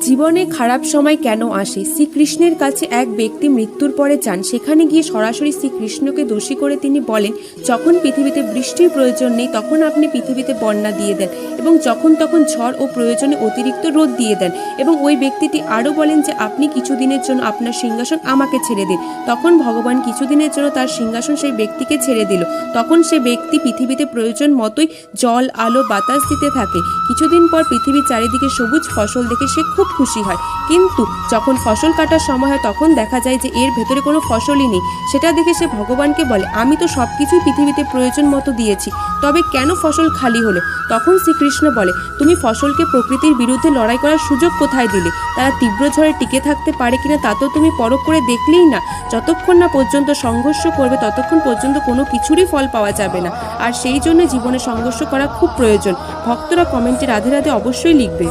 জীবনে খারাপ সময় কেন আসে? শ্রীকৃষ্ণের কাছে এক ব্যক্তি মৃত্যুর পরে যান। সেখানে গিয়ে সরাসরি শ্রীকৃষ্ণকে দোষী করে তিনি বলেন, যখন পৃথিবীতে বৃষ্টির প্রয়োজন নেই তখন আপনি পৃথিবীতে বন্যা দিয়ে দেন এবং যখন তখন ঝড় ও প্রয়োজনে অতিরিক্ত রোদ দিয়ে দেন। এবং ওই ব্যক্তিটি আরও বলেন যে আপনি কিছুদিনের জন্য আপনার সিংহাসন আমাকে ছেড়ে দিন। তখন ভগবান কিছুদিনের জন্য তার সিংহাসন সেই ব্যক্তিকে ছেড়ে দিল। তখন সে ব্যক্তি পৃথিবীতে প্রয়োজন মতোই জল, আলো, বাতাস দিতে থাকে। কিছুদিন পর পৃথিবীর চারিদিকে সবুজ ফসল দেখে সে খুব খুশি হয়। কিন্তু যখন ফসল কাটার সময় হয় তখন দেখা যায় যে এর ভেতরে কোনো ফসলই নেই। সেটা দেখে সে ভগবানকে বলে, আমি তো সব কিছুই পৃথিবীতে প্রয়োজন মতো দিয়েছি, তবে কেন ফসল খালি হলো? তখন শ্রীকৃষ্ণ বলে, তুমি ফসলকে প্রকৃতির বিরুদ্ধে লড়াই করার সুযোগ কোথায় দিলে? তারা তীব্র ঝড়ে টিকে থাকতে পারে কিনা তা তো তুমি পরখ করে দেখলেই না। যতক্ষণ না পর্যন্ত সংঘর্ষ করবে ততক্ষণ পর্যন্ত কোনো কিছুরই ফল পাওয়া যাবে না। আর সেই জন্য জীবনে সংঘর্ষ করা খুব প্রয়োজন। ভক্তরা কমেন্টে রাধে রাধে অবশ্যই লিখবে।